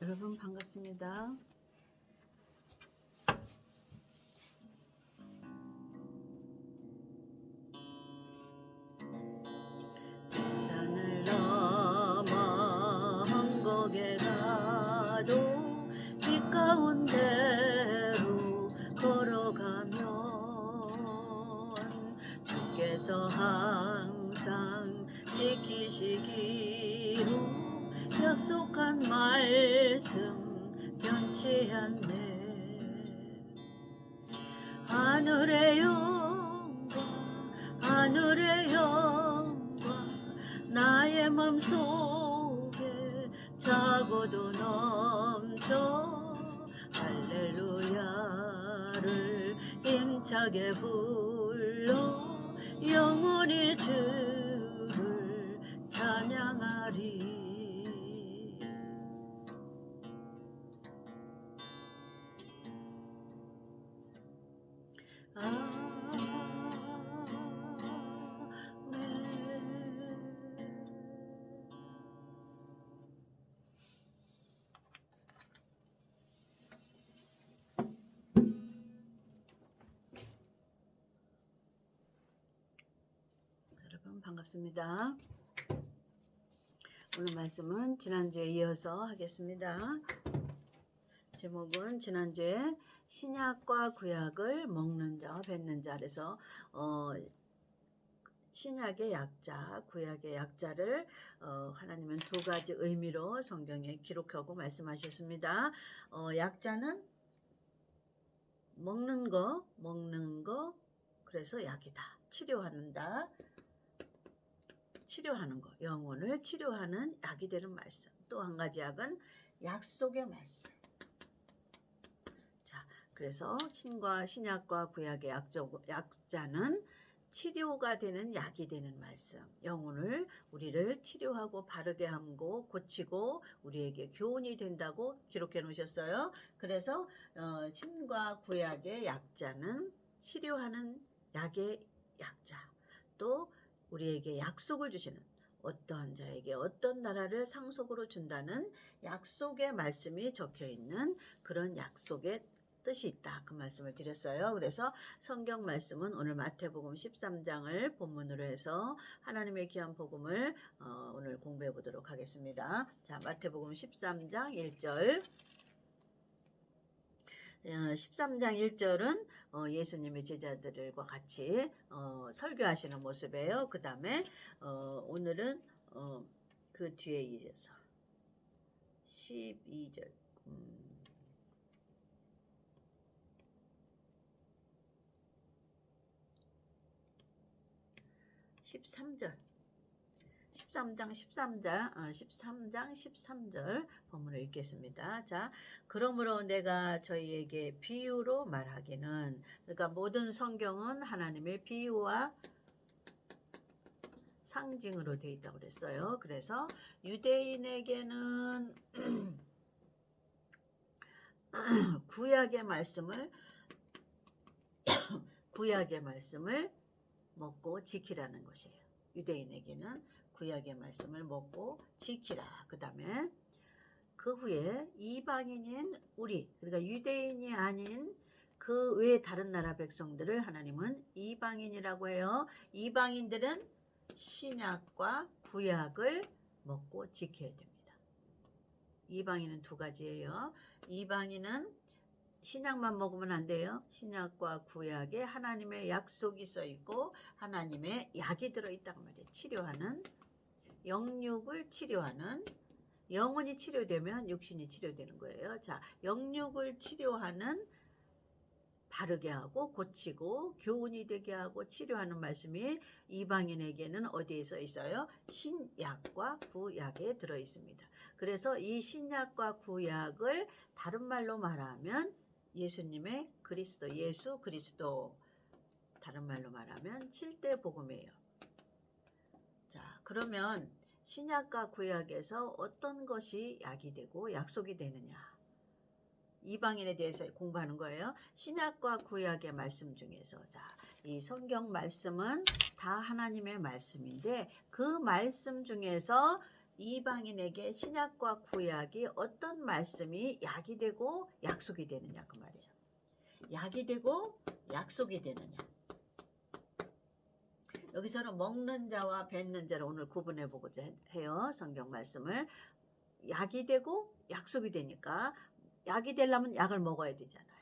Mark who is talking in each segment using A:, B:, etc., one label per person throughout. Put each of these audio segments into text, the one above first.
A: 여러분 반갑습니다. 산을 넘어 한국에 가도 길 가운데로 걸어가면 주께서 항상 지키시기로 약속한 말씀 변치 않네. 하늘의 영광 하늘의 영광 나의 맘속에 차고도 넘쳐 할렐루야를 힘차게 불러 영원히 주를 찬양하리. 여러분 반갑습니다. 오늘 말씀은 지난주에 이어서 하겠습니다. 제목은 지난주에 신약과 구약을 먹는 자, 뱉는 자에서 신약의 약자, 구약의 약자를 하나님은 두 가지 의미로 성경에 기록하고 말씀하셨습니다. 약자는 먹는 거, 그래서 약이다. 치료하는다. 치료하는 거, 영혼을 치료하는 약이 되는 말씀. 또 한 가지 약은 약속의 말씀. 자, 그래서 신약과 구약의 약자는 치료가 되는 약이 되는 말씀. 영혼을 우리를 치료하고 바르게 함고 고치고 우리에게 교훈이 된다고 기록해 놓으셨어요. 그래서 신과 구약의 약자는 치료하는 약의 약자. 또 우리에게 약속을 주시는 어떠한 자에게 어떤 나라를 상속으로 준다는 약속의 말씀이 적혀 있는 그런 약속의 뜻이 있다. 그 말씀을 드렸어요. 그래서 성경 말씀은 오늘 마태복음 13장을 본문으로 해서 하나님의 귀한 복음을 오늘 공부해 보도록 하겠습니다. 자, 마태복음 13장 1절. 13장 1절은 예수님의 제자들과 같이 설교하시는 모습이에요. 그 다음에 오늘은 그 뒤에 이어서 12절 13절 13장 13절 본문을 읽겠습니다. 자, 그러므로 내가 저희에게 비유로 말하기는, 그러니까 모든 성경은 하나님의 비유와 상징으로 되어 있다고 그랬어요. 그래서 유대인에게는 구약의 말씀을 먹고 지키라는 것이에요. 유대인에게는 구약의 말씀을 먹고 지키라. 그 다음에 그 후에 이방인인 우리, 그러니까 유대인이 아닌 그 외 다른 나라 백성들을 하나님은 이방인이라고 해요. 이방인들은 신약과 구약을 먹고 지켜야 됩니다. 이방인은 두 가지예요. 이방인은 신약만 먹으면 안 돼요. 신약과 구약에 하나님의 약속이 써 있고 하나님의 약이 들어있단 말이에요. 치료하는, 영육을 치료하는, 영혼이 치료되면 육신이 치료되는 거예요. 자, 영육을 치료하는, 바르게 하고 고치고 교훈이 되게 하고 치료하는 말씀이 이방인에게는 어디에 써 있어요? 신약과 구약에 들어 있습니다. 그래서 이 신약과 구약을 다른 말로 말하면 예수님의 그리스도, 예수 그리스도, 다른 말로 말하면 7대 복음이에요. 자, 그러면 신약과 구약에서 어떤 것이 약이 되고 약속이 되느냐? 이방인에 대해서 공부하는 거예요. 신약과 구약의 말씀 중에서, 자, 이 성경 말씀은 다 하나님의 말씀인데 그 말씀 중에서 이방인에게 신약과 구약이 어떤 말씀이 약이 되고 약속이 되느냐 그 말이에요. 약이 되고 약속이 되느냐. 여기서는 먹는 자와 뱉는 자를 오늘 구분해 보고자 해요. 성경 말씀을. 약이 되고 약속이 되니까 약이 되려면 약을 먹어야 되잖아요.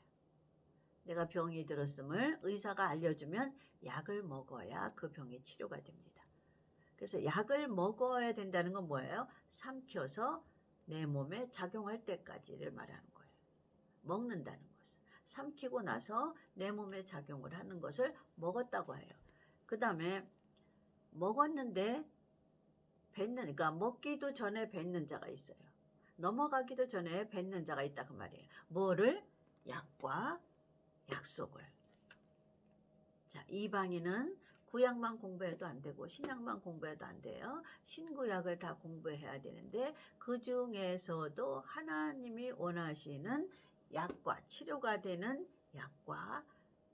A: 내가 병이 들었음을 의사가 알려주면 약을 먹어야 그 병이 치료가 됩니다. 그래서 약을 먹어야 된다는 건 뭐예요? 삼켜서 내 몸에 작용할 때까지를 말하는 거예요. 먹는다는 것은. 삼키고 나서 내 몸에 작용을 하는 것을 먹었다고 해요. 그 다음에 먹었는데 그러니까 먹기도 전에 뱉는 자가 있어요. 넘어가기도 전에 뱉는 자가 있다 그 말이에요. 뭐를? 약과 약속을. 자, 이방인은 구약만 공부해도 안 되고 신약만 공부해도 안 돼요. 신구약을 다 공부해야 되는데 그 중에서도 하나님이 원하시는 약과 치료가 되는 약과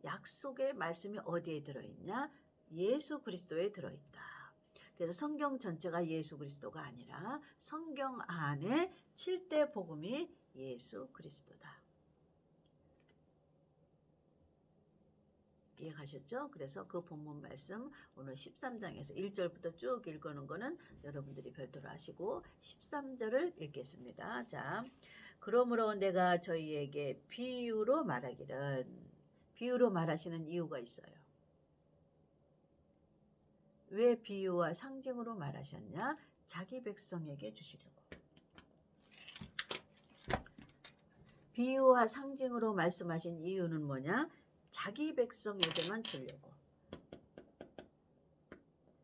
A: 약속의 말씀이 어디에 들어있냐? 예수 그리스도에 들어있다. 그래서 성경 전체가 예수 그리스도가 아니라 성경 안에 7대 복음이 예수 그리스도다. 이해가셨죠? 그래서 그 본문 말씀 오늘 13장에서 1절부터 쭉 읽는 거는 여러분들이 별도로 하시고 13절을 읽겠습니다. 자, 그러므로 내가 저희에게 비유로 말하기를. 비유로 말하시는 이유가 있어요. 왜 비유와 상징으로 말하셨냐? 자기 백성에게 주시려고. 비유와 상징으로 말씀하신 이유는 뭐냐? 자기 백성에게만 주려고.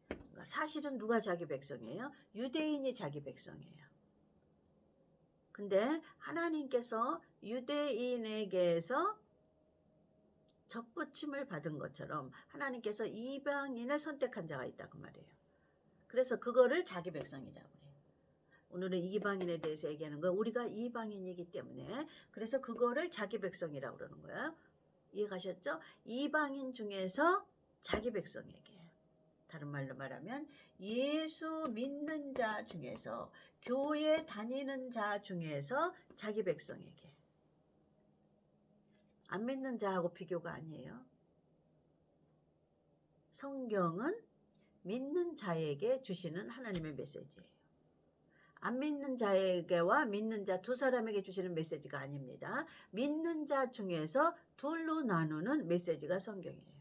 A: 그러니까 사실은 누가 자기 백성이에요? 유대인이 자기 백성이에요. 근데 하나님께서 유대인에게서 접붙임을 받은 것처럼 하나님께서 이방인을 선택한 자가 있다 그 말이에요. 그래서 그거를 자기 백성이라고 해요. 오늘은 이방인에 대해서 얘기하는 거예요. 우리가 이방인이기 때문에 그래서 그거를 자기 백성이라고 그러는 거예요. 이해가셨죠? 이방인 중에서 자기 백성에게. 다른 말로 말하면 예수 믿는 자 중에서 교회 다니는 자 중에서 자기 백성에게. 안 믿는 자하고 비교가 아니에요. 성경은 믿는 자에게 주시는 하나님의 메시지예요. 안 믿는 자에게와 믿는 자 두 사람에게 주시는 메시지가 아닙니다. 믿는 자 중에서 둘로 나누는 메시지가 성경이에요.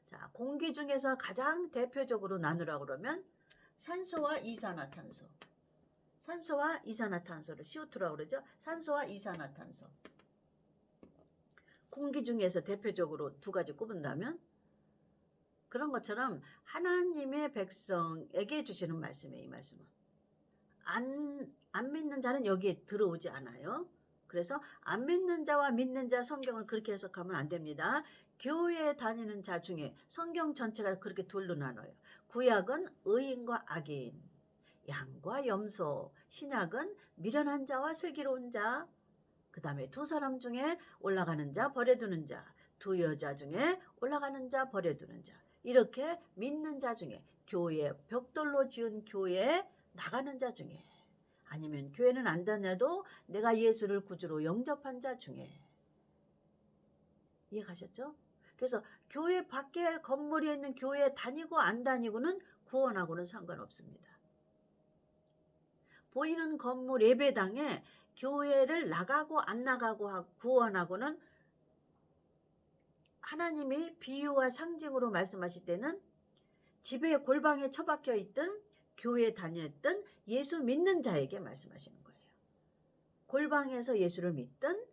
A: 자, 공기 중에서 가장 대표적으로 나누라고 그러면 산소와 이산화탄소. 산소와 이산화탄소를 CO2라고 그러죠. 산소와 이산화탄소. 공기 중에서 대표적으로 두 가지 꼽은다면 그런 것처럼 하나님의 백성에게 주시는 말씀이에요. 이 말씀은. 안 믿는 자는 여기에 들어오지 않아요. 그래서 안 믿는 자와 믿는 자 성경을 그렇게 해석하면 안 됩니다. 교회에 다니는 자 중에 성경 전체가 그렇게 둘로 나눠요. 구약은 의인과 악인, 양과 염소, 신약은 미련한 자와 슬기로운 자, 그 다음에 두 사람 중에 올라가는 자, 버려두는 자, 두 여자 중에 올라가는 자, 버려두는 자. 이렇게 믿는 자 중에 교회, 벽돌로 지은 교회에 나가는 자 중에 아니면 교회는 안 다녀도 내가 예수를 구주로 영접한 자 중에. 이해가셨죠? 그래서 교회 밖에 건물에 있는 교회에 다니고 안 다니고는 구원하고는 상관없습니다. 보이는 건물 예배당에 교회를 나가고 안 나가고 구원하고는 하나님이 비유와 상징으로 말씀하실 때는 집에 골방에 처박혀 있든 교회에 다녔든 예수 믿는 자에게 말씀하시는 거예요. 골방에서 예수를 믿든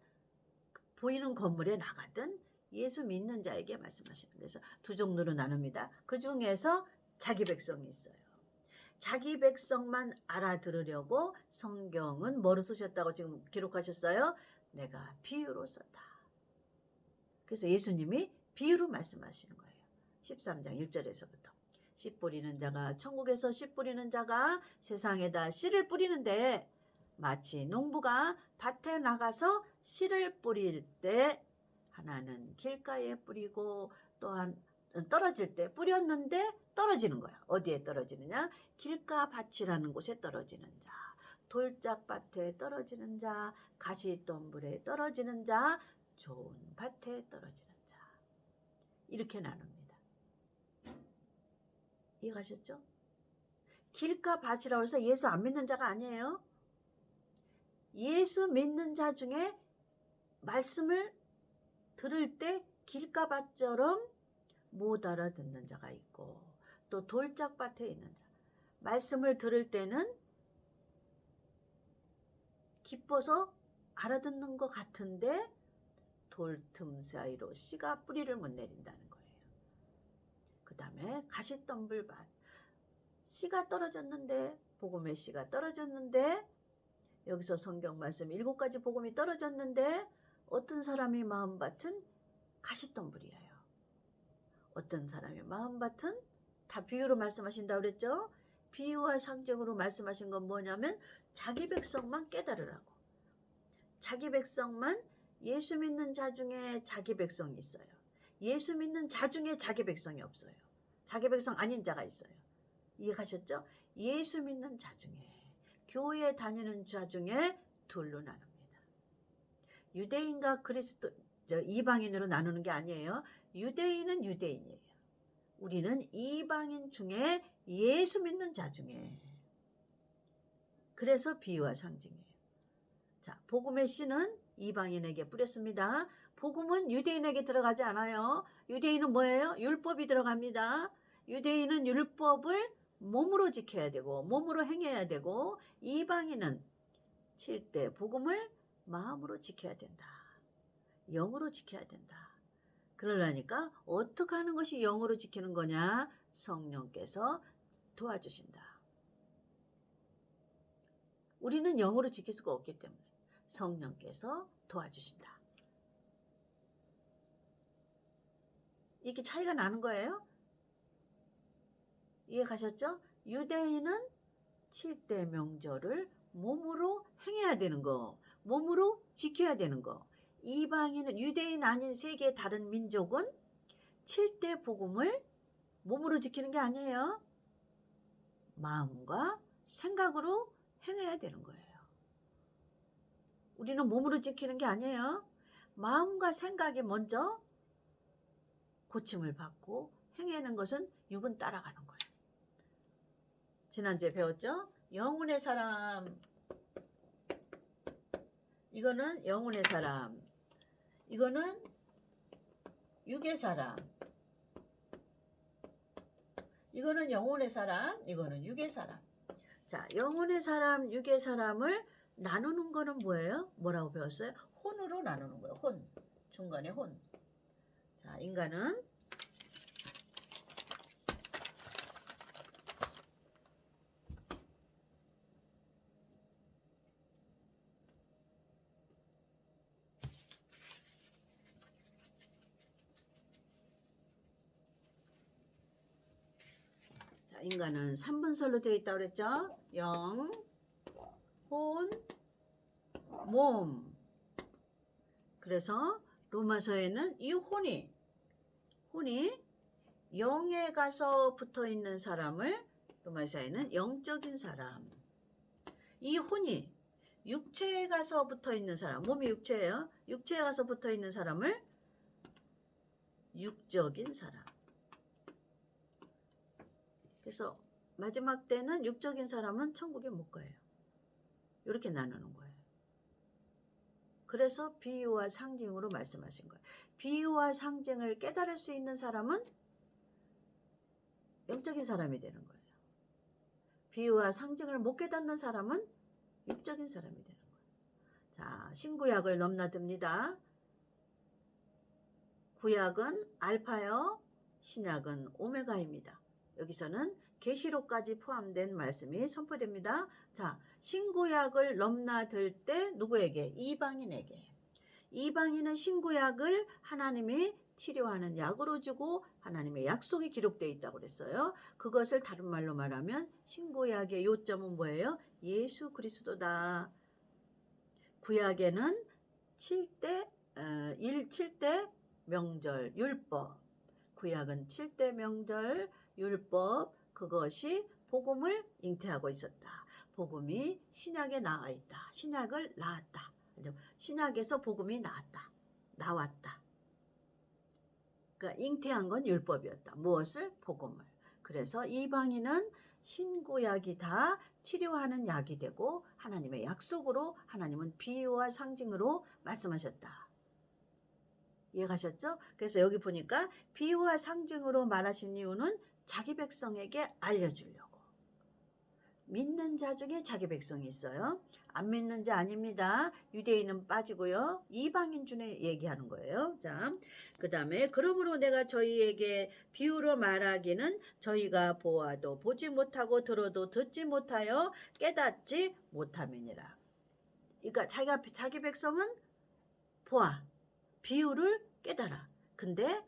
A: 보이는 건물에 나가든 예수 믿는 자에게 말씀하시는 거예요. 그래서 두 종류로 나눕니다. 그 중에서 자기 백성이 있어요. 자기 백성만 알아들으려고 성경은 뭐로 쓰셨다고 지금 기록하셨어요? 내가 비유로 썼다. 그래서 예수님이 비유로 말씀하시는 거예요. 13장 1절에서부터. 씨 뿌리는 자가 천국에서 씨 뿌리는 자가 세상에다 씨를 뿌리는데 마치 농부가 밭에 나가서 씨를 뿌릴 때 하나는 길가에 뿌리고 또한 떨어질 때 뿌렸는데 떨어지는 거야. 어디에 떨어지느냐? 길가 밭이라는 곳에 떨어지는 자, 돌짝밭에 떨어지는 자, 가시덤불에 떨어지는 자, 좋은 밭에 떨어지는 자. 이렇게 나눕니다. 이해가셨죠? 길가 밭이라고 해서 예수 안 믿는 자가 아니에요. 예수 믿는 자 중에 말씀을 들을 때 길가 밭처럼 못 알아듣는 자가 있고, 또 돌짝밭에 있는 자. 말씀을 들을 때는 기뻐서 알아듣는 것 같은데 돌틈 사이로 씨가 뿌리를 못 내린다는 거예요. 그 다음에 가시덤불밭. 씨가 떨어졌는데, 복음의 씨가 떨어졌는데, 여기서 성경 말씀 7가지 복음이 떨어졌는데 어떤 사람이 마음밭은 가시덤불이에요. 어떤 사람이 마음밭은, 다 비유로 말씀하신다고 그랬죠? 비유와 상징으로 말씀하신 건 뭐냐면 자기 백성만 깨달으라고. 자기 백성만, 예수 믿는 자 중에 자기 백성이 있어요. 예수 믿는 자 중에 자기 백성이 없어요. 자기 백성 아닌 자가 있어요. 이해가셨죠? 예수 믿는 자 중에, 교회 다니는 자 중에 둘로 나눕니다. 유대인과 이방인으로 나누는 게 아니에요. 유대인은 유대인이에요. 우리는 이방인 중에 예수 믿는 자 중에. 그래서 비유와 상징이에요. 자, 복음의 씨는 이방인에게 뿌렸습니다. 복음은 유대인에게 들어가지 않아요. 유대인은 뭐예요? 율법이 들어갑니다. 유대인은 율법을 몸으로 지켜야 되고 몸으로 행해야 되고, 이방인은 칠 때 복음을 마음으로 지켜야 된다. 영으로 지켜야 된다. 그러려니까 어떻게 하는 것이 영으로 지키는 거냐? 성령께서 도와주신다. 우리는 영으로 지킬 수가 없기 때문에 성령께서 도와주신다. 이렇게 차이가 나는 거예요. 이해 가셨죠? 유대인은 7대 명절을 몸으로 행해야 되는 거, 몸으로 지켜야 되는 거. 이방인은, 유대인 아닌 세계 다른 민족은 7대 복음을 몸으로 지키는 게 아니에요. 마음과 생각으로 행해야 되는 거예요. 우리는 몸으로 지키는 게 아니에요. 마음과 생각이 먼저 고침을 받고 행하는 것은 육은 따라가는 거예요. 지난주에 배웠죠? 영혼의 사람. 이거는 영혼의 사람. 이거는 육의 사람. 이거는 영혼의 사람. 이거는 육의 사람. 자, 영혼의 사람, 육의 사람을 나누는 거는 뭐예요? 뭐라고 배웠어요? 혼으로 나누는 거예요. 혼. 중간에 혼. 자, 인간은 인간은 3분설로 되어 있다고 그랬죠? 영, 혼, 몸. 그래서 로마서에는 이 혼이 영에 가서 붙어 있는 사람을, 로마서에는 영적인 사람. 이 혼이 육체에 가서 붙어 있는 사람, 몸이 육체예요. 육체에 가서 붙어 있는 사람을 육적인 사람. 그래서 마지막 때는 육적인 사람은 천국에 못 가요. 이렇게 나누는 거예요. 그래서 비유와 상징으로 말씀하신 거예요. 비유와 상징을 깨달을 수 있는 사람은 영적인 사람이 되는 거예요. 비유와 상징을 못 깨닫는 사람은 육적인 사람이 되는 거예요. 자, 신구약을 넘나듭니다. 구약은 알파요, 신약은 오메가입니다. 여기서는 계시록까지 포함된 말씀이 선포됩니다. 자, 신구약을 넘나들 때 누구에게? 이방인에게. 이방인은 신구약을 하나님이 치료하는 약으로 주고 하나님의 약속이 기록되어 있다고 그랬어요. 그것을 다른 말로 말하면 신구약의 요점은 뭐예요? 예수 그리스도다. 구약에는 7대 명절, 율법. 구약은 7대 명절, 율법, 그것이 복음을 잉태하고 있었다. 복음이 신약에 나와 있다. 신약을 낳았다. 신약에서 복음이 나왔다. 그러니까 잉태한 건 율법이었다. 무엇을? 복음을. 그래서 이방인은 신구약이 다 치료하는 약이 되고 하나님의 약속으로 하나님은 비유와 상징으로 말씀하셨다. 이해가셨죠? 그래서 여기 보니까 비유와 상징으로 말하신 이유는 자기 백성에게 알려주려고. 믿는 자 중에 자기 백성이 있어요. 안 믿는 자 아닙니다. 유대인은 빠지고요. 이방인 중에 얘기하는 거예요. 자, 그 다음에 그러므로 내가 저희에게 비유로 말하기는 저희가 보아도 보지 못하고 들어도 듣지 못하여 깨닫지 못함이니라. 그러니까 자기 백성은 보아, 비유를 깨달아. 근데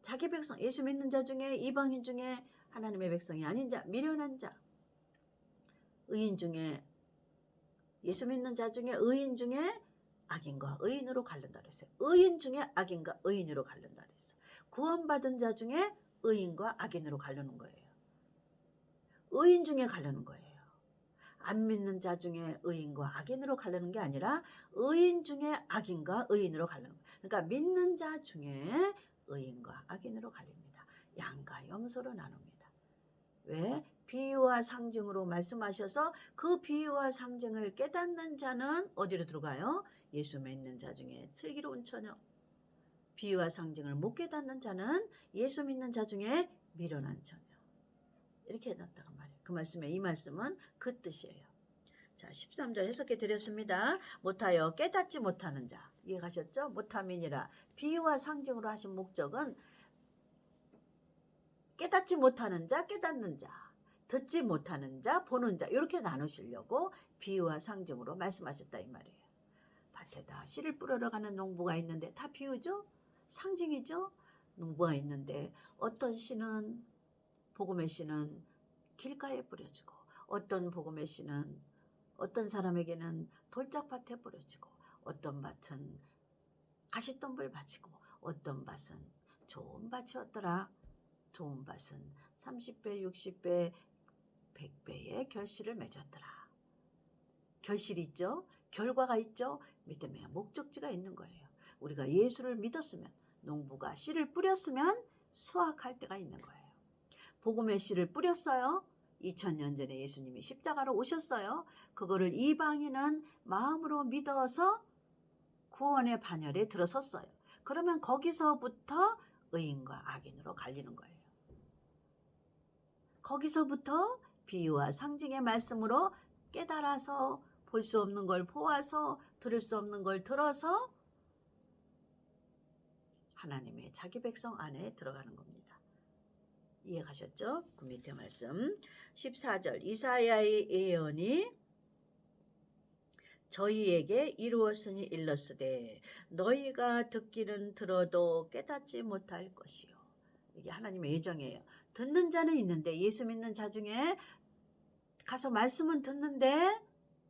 A: 자기 백성, 예수 믿는 자 중에 이방인 중에 하나님의 백성이 아닌 자, 미련한 자, 의인 중에 예수 믿는 자 중에 의인 중에 악인과 의인으로 갈른다 그랬어요. 의인 중에 악인과 의인으로 갈른다 그랬어요. 구원받은 자 중에 의인과 악인으로 갈르는 거예요. 의인 중에 갈르는 거예요. 안 믿는 자 중에 의인과 악인으로 갈르는 게 아니라 의인 중에 악인과 의인으로 갈르는 거예요. 그러니까 믿는 자 중에 의인과 악인으로 갈립니다. 양과 염소로 나눕니다. 왜? 비유와 상징으로 말씀하셔서 그 비유와 상징을 깨닫는 자는 어디로 들어가요? 예수 믿는 자 중에 슬기로운 처녀. 비유와 상징을 못 깨닫는 자는 예수 믿는 자 중에 미련한 처녀. 이렇게 해놨다고 말이에요. 그 말씀에 이 말씀은 그 뜻이에요. 자, 13절 해석해 드렸습니다. 못하여 깨닫지 못하는 자. 이해가셨죠? 못함이니라. 비유와 상징으로 하신 목적은 깨닫지 못하는 자, 깨닫는 자, 듣지 못하는 자, 보는 자 이렇게 나누시려고 비유와 상징으로 말씀하셨다 이 말이에요. 밭에다 씨를 뿌리러 가는 농부가 있는데 다 비유죠? 상징이죠? 농부가 있는데 어떤 씨는 복음의 씨는 길가에 뿌려지고 어떤 복음의 씨는 어떤 사람에게는 돌짝밭에 뿌려지고 어떤 밭은 가시덤불 밭이고 어떤 밭은 좋은 밭이었더라. 좋은 밭은 30배, 60배, 100배의 결실을 맺었더라. 결실이 있죠? 결과가 있죠? 믿음의 목적지가 있는 거예요. 우리가 예수를 믿었으면 농부가 씨를 뿌렸으면 수확할 때가 있는 거예요. 복음의 씨를 뿌렸어요. 2000년 전에 예수님이 십자가로 오셨어요. 그거를 이방인은 마음으로 믿어서 구원의 반열에 들어섰어요. 그러면 거기서부터 의인과 악인으로 갈리는 거예요. 거기서부터 비유와 상징의 말씀으로 깨달아서 볼 수 없는 걸 보아서 들을 수 없는 걸 들어서 하나님의 자기 백성 안에 들어가는 겁니다. 이해가셨죠? 그 밑에 말씀 14절 이사야의 예언이 저희에게 이루었으니 일렀으되 너희가 듣기는 들어도 깨닫지 못할 것이요. 이게 하나님의 예정이에요. 듣는 자는 있는데 예수 믿는 자 중에 가서 말씀은 듣는데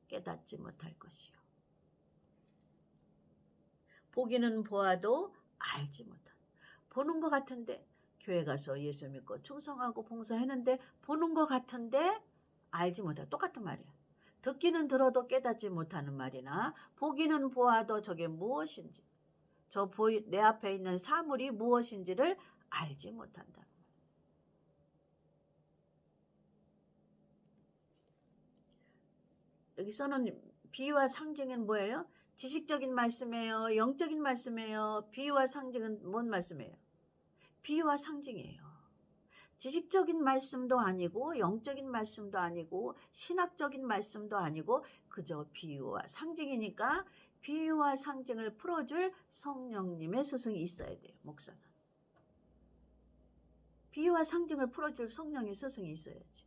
A: 깨닫지 못할 것이요. 보기는 보아도 알지 못한. 보는 것 같은데 교회 가서 예수 믿고 충성하고 봉사했는데 보는 것 같은데 알지 못한. 똑같은 말이에요. 듣기는 들어도 깨닫지 못하는 말이나 보기는 보아도 저게 무엇인지 내 앞에 있는 사물이 무엇인지를 알지 못한다. 여기서는 비유와 상징은 뭐예요? 지식적인 말씀이에요? 영적인 말씀이에요? 비유와 상징은 뭔 말씀이에요? 비유와 상징이에요. 지식적인 말씀도 아니고 영적인 말씀도 아니고 신학적인 말씀도 아니고 그저 비유와 상징이니까 비유와 상징을 풀어줄 성령님의 스승이 있어야 돼요. 목사는. 비유와 상징을 풀어줄 성령의 스승이 있어야지.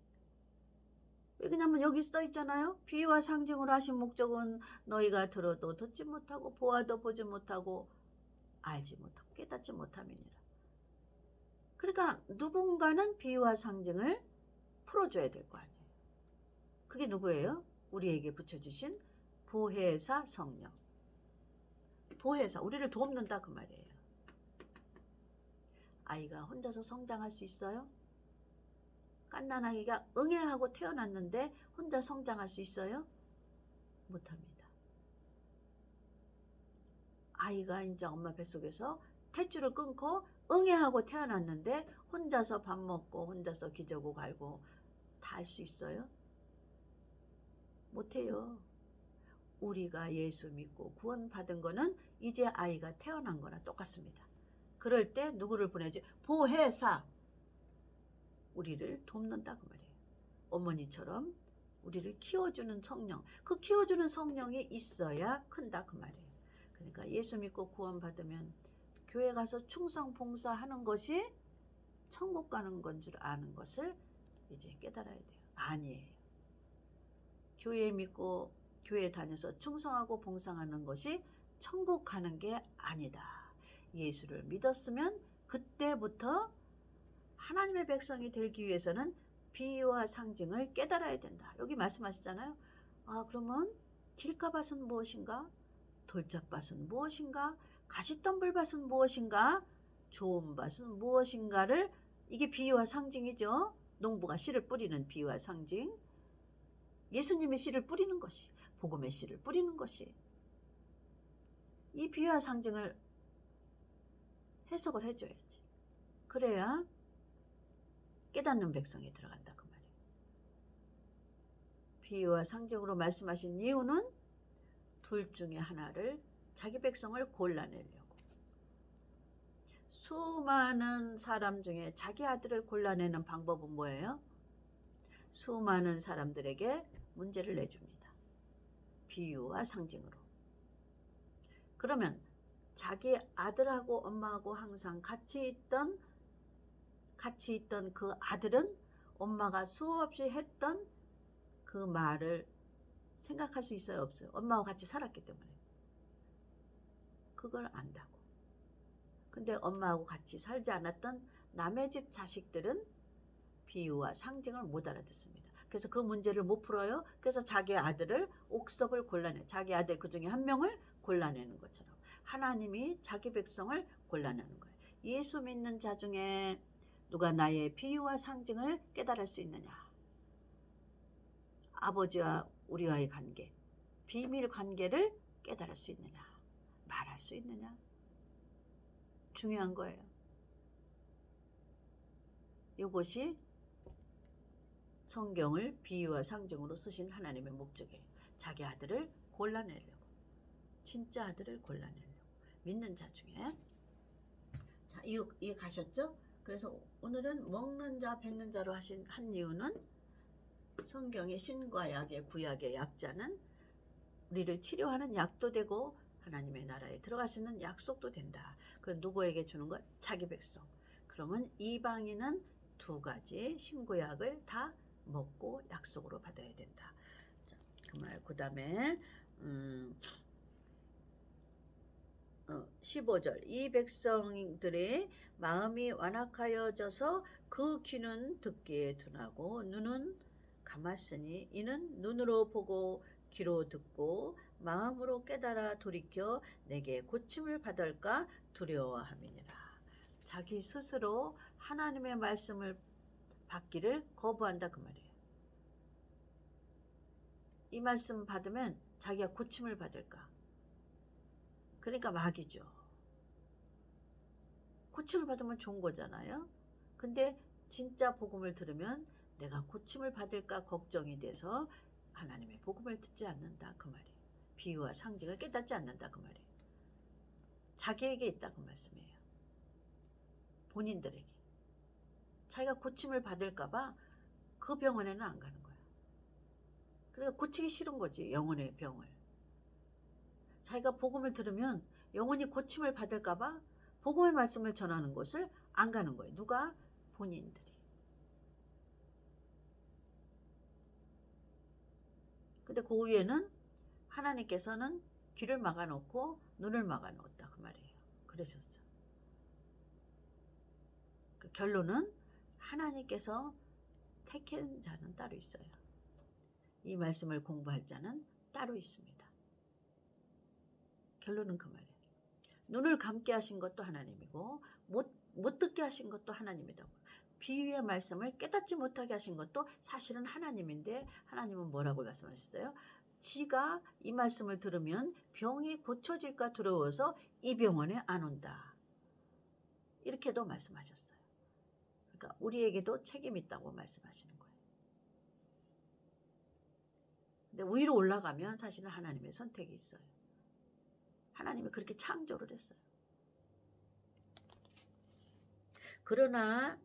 A: 왜냐하면 여기 써 있잖아요. 비유와 상징으로 하신 목적은 너희가 들어도 듣지 못하고 보아도 보지 못하고 알지 못하고 깨닫지 못함이니라. 그러니까 누군가는 비유와 상징을 풀어줘야 될 거 아니에요. 그게 누구예요? 우리에게 붙여주신 보혜사 성령. 보혜사, 우리를 돕는다 그 말이에요. 아이가 혼자서 성장할 수 있어요? 갓난아기가 응애하고 태어났는데 혼자 성장할 수 있어요? 못합니다. 아이가 이제 엄마 뱃속에서 탯줄을 끊고 응애하고 태어났는데 혼자서 밥 먹고 혼자서 기저고 갈고 다 할 수 있어요? 못해요. 우리가 예수 믿고 구원받은 거는 이제 아이가 태어난 거나 똑같습니다. 그럴 때 누구를 보내지? 보혜사. 우리를 돕는다 그 말이에요. 어머니처럼 우리를 키워주는 성령. 그 키워주는 성령이 있어야 큰다 그 말이에요. 그러니까 예수 믿고 구원받으면 교회 가서 충성 봉사하는 것이 천국 가는 건 줄 아는 것을 이제 깨달아야 돼요. 아니에요. 교회 믿고 교회 다녀서 충성하고 봉사하는 것이 천국 가는 게 아니다. 예수를 믿었으면 그때부터 하나님의 백성이 되기 위해서는 비유와 상징을 깨달아야 된다. 여기 말씀하시잖아요. 그러면 길가밭은 무엇인가? 돌짝밭은 무엇인가? 가시덤불밭은 무엇인가? 좋은 밭은 무엇인가를, 이게 비유와 상징이죠. 농부가 씨를 뿌리는 비유와 상징. 예수님의 씨를 뿌리는 것이, 복음의 씨를 뿌리는 것이, 이 비유와 상징을 해석을 해줘야지. 그래야 깨닫는 백성이 들어간다 그 말이에요. 비유와 상징으로 말씀하신 이유는 둘 중에 하나를, 자기 백성을 골라내려고. 수많은 사람 중에 자기 아들을 골라내는 방법은 뭐예요? 수많은 사람들에게 문제를 내줍니다. 비유와 상징으로. 그러면 자기 아들하고 엄마하고 항상 같이 있던 그 아들은 엄마가 수없이 했던 그 말을 생각할 수 있어요, 없어요? 엄마와 같이 살았기 때문에. 그걸 안다고. 근데 엄마하고 같이 살지 않았던 남의 집 자식들은 비유와 상징을 못 알아듣습니다. 그래서 그 문제를 못 풀어요. 그래서 자기 아들을, 옥석을 골라내, 자기 아들 그 중에 한 명을 골라내는 것처럼 하나님이 자기 백성을 골라내는 거예요. 예수 믿는 자 중에 누가 나의 비유와 상징을 깨달을 수 있느냐? 아버지와 우리와의 관계, 비밀 관계를 깨달을 수 있느냐? 말할 수 있느냐? 중요한 거예요. 이것이 성경을 비유와 상징으로 쓰신 하나님의 목적이에요. 자기 아들을 골라내려고. 진짜 아들을 골라내려고. 믿는 자 중에. 자, 이해 가셨죠? 그래서 오늘은 먹는 자, 뱉는 자로 한 이유는 성경의 신과 약의 구약의 약자는 우리를 치료하는 약도 되고 하나님의 나라에 들어갈 수 있는 약속도 된다. 그 누구에게 주는 것? 자기 백성. 그러면 이방인은 두 가지 신구약을 다 먹고 약속으로 받아야 된다. 자, 그 말. 그 다음에 15절. 이 백성들의 마음이 완악하여져서 그 귀는 듣기에 둔하고 눈은 감았으니 이는 눈으로 보고 귀로 듣고 마음으로 깨달아 돌이켜 내게 고침을 받을까 두려워함이니라. 자기 스스로 하나님의 말씀을 받기를 거부한다 그 말이에요. 이 말씀 받으면 자기가 고침을 받을까? 그러니까 마귀죠. 고침을 받으면 좋은 거잖아요. 근데 진짜 복음을 들으면 내가 고침을 받을까 걱정이 돼서 하나님의 복음을 듣지 않는다 그 말이에요. 비유와 상징을 깨닫지 않는다 그 말이에요. 자기에게 있다 그 말씀이에요. 본인들에게. 자기가 고침을 받을까 봐 그 병원에는 안 가는 거야. 그러니까 고치기 싫은 거지, 영혼의 병을. 자기가 복음을 들으면 영혼이 고침을 받을까 봐 복음의 말씀을 전하는 곳을 안 가는 거예요. 누가? 본인들이. 근데 그 위에는 하나님께서는 귀를 막아놓고 눈을 막아놓았다 그 말이에요. 그러셨어. 그 결론은 하나님께서 택한 자는 따로 있어요. 이 말씀을 공부할 자는 따로 있습니다. 결론은 그 말이에요. 눈을 감게 하신 것도 하나님이고 못 듣게 하신 것도 하나님이라고. 비유의 말씀을 깨닫지 못하게 하신 것도 사실은 하나님인데 하나님은 뭐라고 말씀하셨어요? 지가 이 말씀을 들으면 병이 고쳐질까 두려워서 이 병원에 안 온다. 이렇게도 말씀하셨어요. 그러니까 우리에게도 책임이 있다고 말씀하시는 거예요. 근데 위로 올라가면 사실은 하나님의 선택이 있어요. 하나님이 그렇게 창조를 했어요. 그러나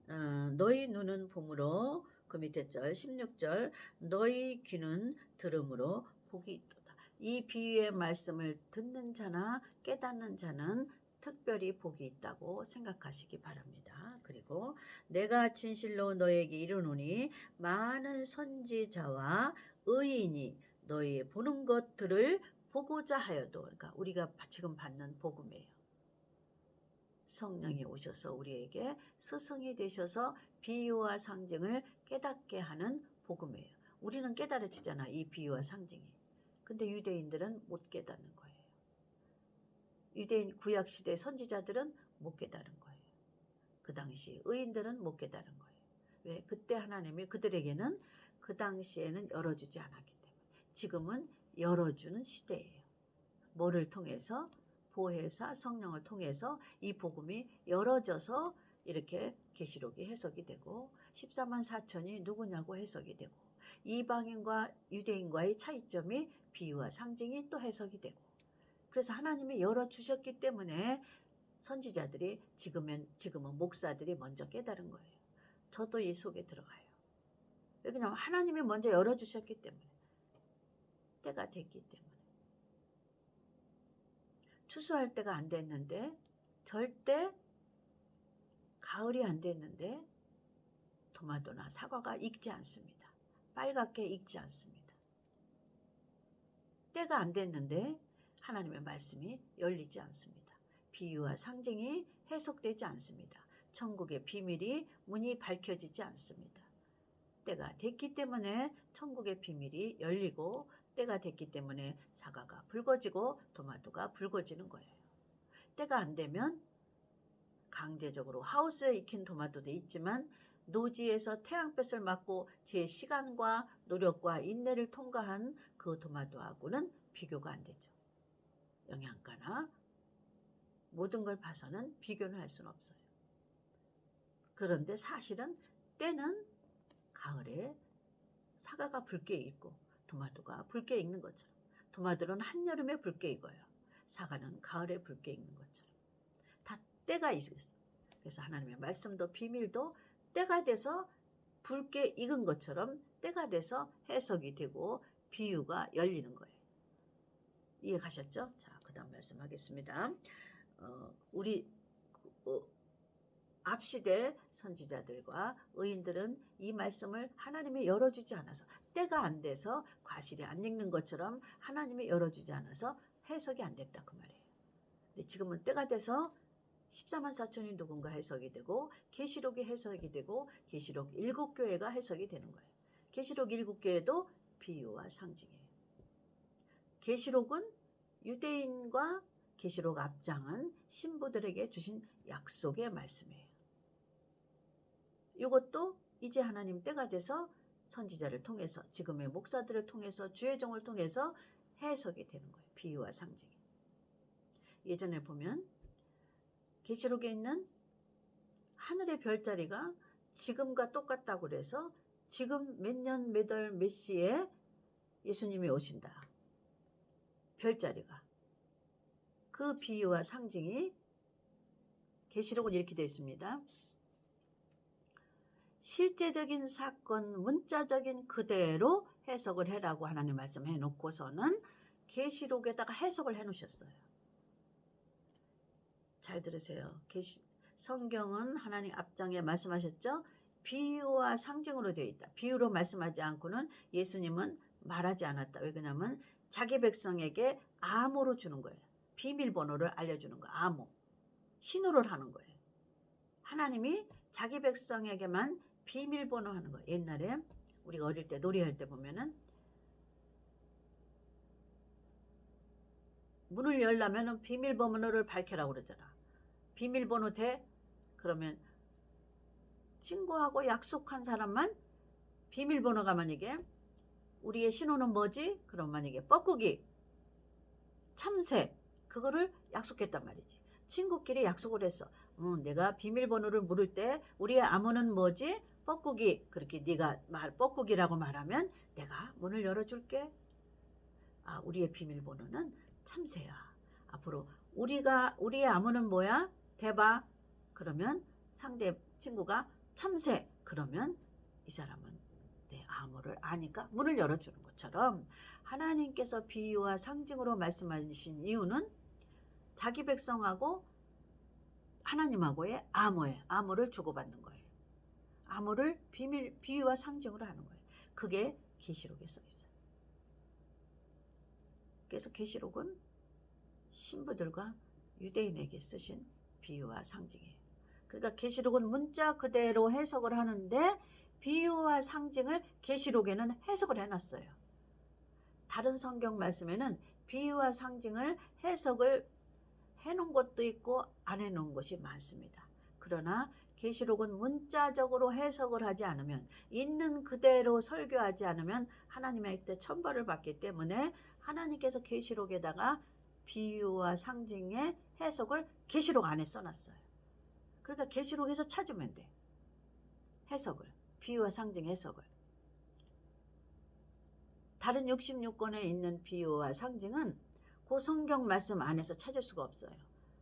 A: 너희 눈은 봄으로, 그 밑에 절 16절, 너희 귀는 들음으로 복이 있도다. 이 비유의 말씀을 듣는 자나 깨닫는 자는 특별히 복이 있다고 생각하시기 바랍니다. 그리고 내가 진실로 너에게 이르노니 많은 선지자와 의인이 너희 보는 것들을 보고자 하여도, 그러니까 우리가 지금 받는 복음이에요. 성령이 오셔서 우리에게 스승이 되셔서 비유와 상징을 깨닫게 하는 복음이에요. 우리는 깨달아지잖아, 이 비유와 상징이. 근데 유대인들은 못 깨닫는 거예요. 유대인 구약시대 선지자들은 못 깨달은 거예요. 그 당시 의인들은 못 깨달은 거예요. 왜? 그때 하나님이 그들에게는 그 당시에는 열어주지 않았기 때문에. 지금은 열어주는 시대예요. 뭐를 통해서? 보혜사 성령을 통해서 이 복음이 열어져서 이렇게 계시록이 해석이 되고 14만 4천이 누구냐고 해석이 되고 이방인과 유대인과의 차이점이 비유와 상징이 또 해석이 되고, 그래서 하나님이 열어주셨기 때문에 선지자들이 지금은 목사들이 먼저 깨달은 거예요. 저도 이 속에 들어가요. 왜냐하면 하나님이 먼저 열어주셨기 때문에, 때가 됐기 때문에. 추수할 때가 안 됐는데, 절대 가을이 안 됐는데 토마토나 사과가 익지 않습니다. 빨갛게 익지 않습니다. 때가 안 됐는데 하나님의 말씀이 열리지 않습니다. 비유와 상징이 해석되지 않습니다. 천국의 비밀이 문이 밝혀지지 않습니다. 때가 됐기 때문에 천국의 비밀이 열리고, 때가 됐기 때문에 사과가 붉어지고 토마토가 붉어지는 거예요. 때가 안 되면 강제적으로 하우스에 익힌 토마토도 있지만 노지에서 태양볕을 맞고 제 시간과 노력과 인내를 통과한 그 토마토하고는 비교가 안 되죠. 영양가나 모든 걸 봐서는 비교는 할 수는 없어요. 그런데 사실은 때는 가을에 사과가 붉게 익고 토마토가 붉게 익는 것처럼, 토마토는 한여름에 붉게 익어요. 사과는 가을에 붉게 익는 것처럼 다 때가 있어요. 그래서 하나님의 말씀도 비밀도 때가 돼서 붉게 익은 것처럼 때가 돼서 해석이 되고 비유가 열리는 거예요. 이해 가셨죠? 자, 그 다음 말씀하겠습니다. 우리 앞시대 선지자들과 의인들은 이 말씀을 하나님이 열어주지 않아서, 때가 안 돼서 과실이 안 익는 것처럼 하나님이 열어주지 않아서 해석이 안 됐다 그 말이에요. 근데 지금은 때가 돼서 14만 4천이 누군가 해석이 되고 계시록이 해석이 되고 계시록 7교회가 해석이 되는 거예요. 계시록 7교회도 비유와 상징이에요. 계시록은 유대인과 계시록 앞장은 신부들에게 주신 약속의 말씀이에요. 이것도 이제 하나님 때가 돼서 선지자를 통해서, 지금의 목사들을 통해서, 주의 종을 통해서 해석이 되는 거예요. 비유와 상징이. 예전에 보면 계시록에 있는 하늘의 별자리가 지금과 똑같다고 그래서 지금 몇 년 몇 월 몇 시에 예수님이 오신다. 별자리가. 그 비유와 상징이 계시록은 이렇게 되어 있습니다. 실제적인 사건, 문자적인 그대로 해석을 해라고 하나님 말씀해 놓고서는 계시록에다가 해석을 해 놓으셨어요. 잘 들으세요. 성경은 하나님 앞장에 말씀하셨죠? 비유와 상징으로 되어 있다. 비유로 말씀하지 않고는 예수님은 말하지 않았다. 왜 그러냐면 자기 백성에게 암호로 주는 거예요. 비밀번호를 알려주는 거예요. 암호. 신호를 하는 거예요. 하나님이 자기 백성에게만 비밀번호 하는 거예요. 옛날에 우리가 어릴 때 놀이할 때 보면은 문을 열려면 비밀번호를 밝혀라고 그러잖아. 비밀번호 돼? 그러면 친구하고 약속한 사람만 비밀번호가 만약에 우리의 신호는 뭐지? 그럼 만약에 뻐꾸기, 참새 그거를 약속했단 말이지. 친구끼리 약속을 했어. 내가 비밀번호를 물을 때 우리의 암호는 뭐지? 뻐꾸기. 그렇게 네가 뻐꾸기라고 말하면 내가 문을 열어줄게. 우리의 비밀번호는 참새야. 앞으로 우리의 암호는 뭐야? 대봐. 그러면 상대 친구가 참새. 그러면 이 사람은 내 암호를 아니까 문을 열어주는 것처럼 하나님께서 비유와 상징으로 말씀하신 이유는 자기 백성하고 하나님하고의 암호를 주고받는 거예요. 암호를 비유와 상징으로 하는 거예요. 그게 계시록에 써 있어요. 그래서 계시록은 신부들과 유대인에게 쓰신 비유와 상징이에요. 그러니까 계시록은 문자 그대로 해석을 하는데 비유와 상징을 계시록에는 해석을 해놨어요. 다른 성경 말씀에는 비유와 상징을 해석을 해놓은 것도 있고 안 해놓은 것이 많습니다. 그러나 계시록은 문자적으로 해석을 하지 않으면, 있는 그대로 설교하지 않으면 하나님의 때 천벌을 받기 때문에 하나님께서 계시록에다가 비유와 상징의 해석을 계시록 안에 써놨어요. 그러니까 계시록에서 찾으면 돼. 해석을, 비유와 상징 해석을. 다른 66권에 있는 비유와 상징은 그 성경 말씀 안에서 찾을 수가 없어요.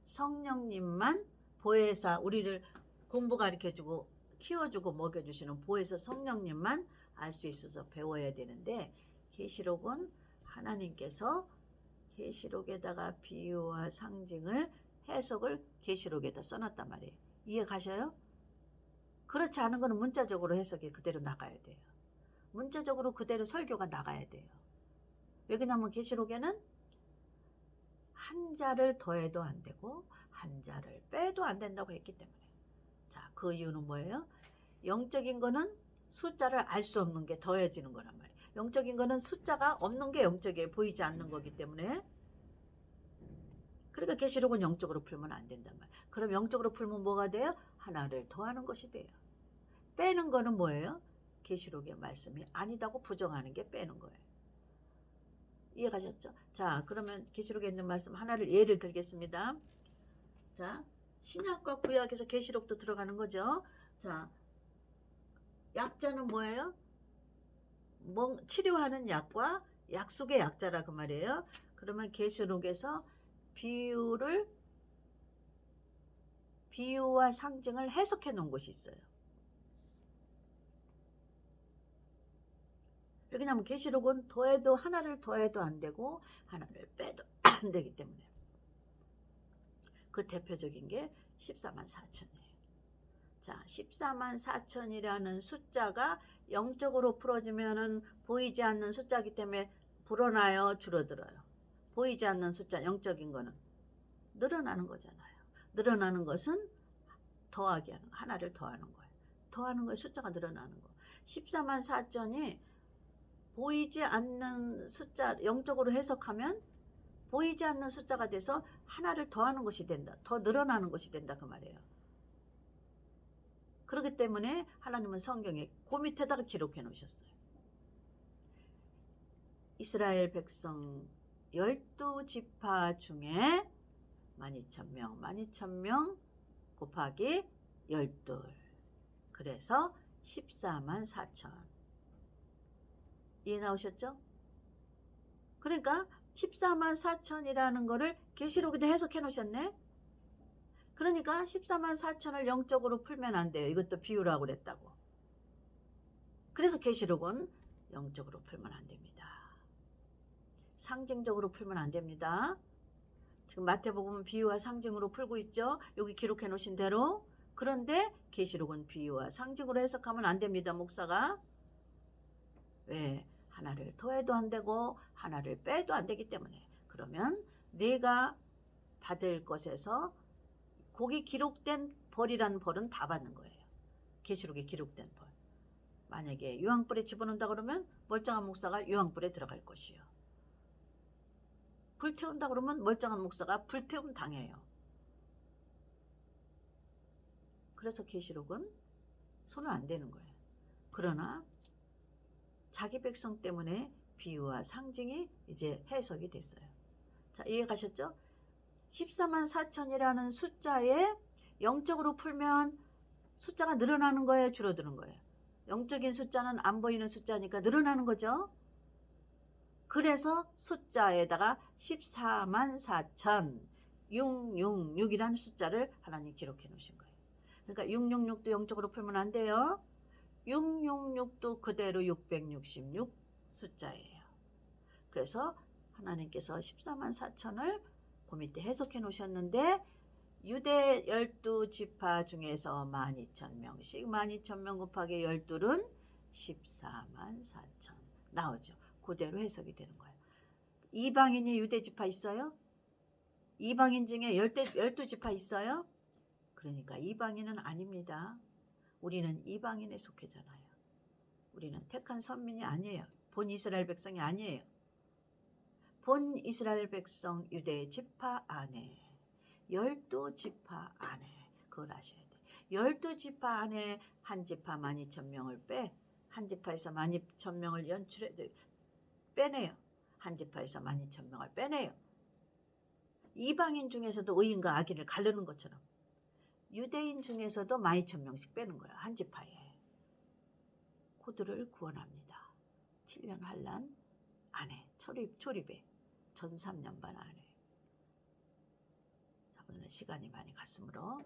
A: 성령님만 보혜사, 우리를 공부 가르쳐주고 키워주고 먹여주시는 보혜사 성령님만 알 수 있어서 배워야 되는데, 계시록은 하나님께서 계시록에다가 비유와 상징을 해석을 계시록에다 써놨단 말이에요. 이해 가셔요? 그렇지 않은 거는 문자적으로 해석이 그대로 나가야 돼요. 문자적으로 그대로 설교가 나가야 돼요. 왜 그러냐면 계시록에는 한자를 더해도 안 되고 한자를 빼도 안 된다고 했기 때문에. 자, 그 이유는 뭐예요? 영적인 거는 숫자를 알 수 없는 게 더해지는 거란 말이에요. 영적인 거는 숫자가 없는 게 영적이에요. 보이지 않는 거기 때문에. 그러니까 계시록은 영적으로 풀면 안 된단 말이에요. 그럼 영적으로 풀면 뭐가 돼요? 하나를 더하는 것이 돼요. 빼는 거는 뭐예요? 계시록의 말씀이 아니다고 부정하는 게 빼는 거예요. 이해가셨죠? 자, 그러면 계시록에 있는 말씀 하나를 예를 들겠습니다. 자, 신약과 구약에서 계시록도 들어가는 거죠. 자, 약자는 뭐예요? 치료하는 약과 약속의 약자라 그 말이에요. 그러면 계시록에서 비유와 상징을 해석해 놓은 곳이 있어요. 왜냐하면 계시록은 하나를 더해도 안 되고 하나를 빼도 안 되기 때문에. 그 대표적인 게 14만 4천이에요. 자, 14만 4천이라는 숫자가 영적으로 풀어지면은 보이지 않는 숫자이기 때문에 불어나요, 줄어들어요? 보이지 않는 숫자, 영적인 거는 늘어나는 거잖아요. 늘어나는 것은 더하기 하는, 하나를 더하는 거예요. 더하는 거에 숫자가 늘어나는 거. 14만 4천이 보이지 않는 숫자, 영적으로 해석하면 보이지 않는 숫자가 돼서 하나를 더하는 것이 된다. 더 늘어나는 것이 된다 그 말이에요. 그렇기 때문에 하나님은 성경에 그 밑에다가 기록해 놓으셨어요. 이스라엘 백성 12지파 중에 12,000명 곱하기 12. 그래서 14만 4천. 이해 나오셨죠? 그러니까 14만 4천이라는 거를 계시록에도 해석해 놓으셨네. 그러니까 14만 4천을 영적으로 풀면 안 돼요. 이것도 비유라고 그랬다고. 그래서 계시록은 영적으로 풀면 안 됩니다. 상징적으로 풀면 안 됩니다. 지금 마태복음은 비유와 상징으로 풀고 있죠. 여기 기록해 놓으신 대로. 그런데 계시록은 비유와 상징으로 해석하면 안 됩니다. 목사가. 왜? 하나를 더해도 안 되고 하나를 빼도 안 되기 때문에. 그러면 내가 받을 것에서 거기 기록된 벌이라는 벌은 다 받는 거예요. 계시록에 기록된 벌. 만약에 유황불에 집어넣는다 그러면 멀쩡한 목사가 유황불에 들어갈 것이요. 불태운다 그러면 멀쩡한 목사가 불태움 당해요. 그래서 계시록은 손은 안 대는 거예요. 그러나 자기 백성 때문에 비유와 상징이 이제 해석이 됐어요. 자, 이해 가셨죠? 14만 4천이라는 숫자에 영적으로 풀면 숫자가 늘어나는 거예요, 줄어드는 거예요? 영적인 숫자는 안 보이는 숫자니까 늘어나는 거죠. 그래서 숫자에다가 14만 4천 666이라는 숫자를 하나님 기록해 놓으신 거예요. 그러니까 666도 영적으로 풀면 안 돼요. 666도 그대로 666 숫자예요. 그래서 하나님께서 14만 4천을 그 밑에 해석해 놓으셨는데 유대 12지파 중에서 12,000명씩 12,000명 곱하기 12는 14만 4천 나오죠. 그대로 해석이 되는 거예요. 이방인이 유대지파 있어요? 이방인 중에 12지파 있어요? 그러니까 이방인은 아닙니다. 우리는 이방인에 속해잖아요. 우리는 택한 선민이 아니에요. 본 이스라엘 백성이 아니에요. 본 이스라엘 백성 유대 지파 안에 12지파 안에 그걸 아셔야 돼요. 12지파 안에 한 지파 12,000명을 한 지파에서 12,000명을 빼내요. 한 지파에서 12,000명을 빼내요. 이방인 중에서도 의인과 악인을 가르는 것처럼 유대인 중에서도 12,000명씩 빼는 거예요. 한 지파에. 그들을 구원합니다. 7년 환란 안에 초립에 전 3년 반 안에. 자, 오늘은 시간이 많이 갔으므로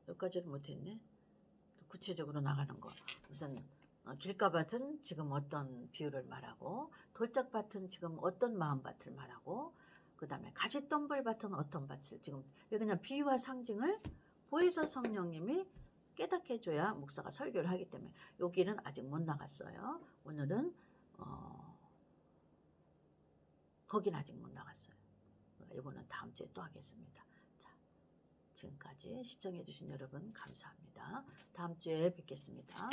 A: 여기까지는 못했네. 구체적으로 나가는 거. 우선 길가밭은 지금 어떤 비유를 말하고 돌짝밭은 지금 어떤 마음밭을 말하고 그 다음에 가시덤불밭은 어떤 밭을 지금 그냥 비유와 상징을 보혜사 성령님이 깨닫게 해줘야 목사가 설교를 하기 때문에 여기는 아직 못 나갔어요. 오늘은 거긴 아직 못 나갔어요. 이거는 다음 주에 또 하겠습니다. 자, 지금까지 시청해 주신 여러분 감사합니다. 다음 주에 뵙겠습니다.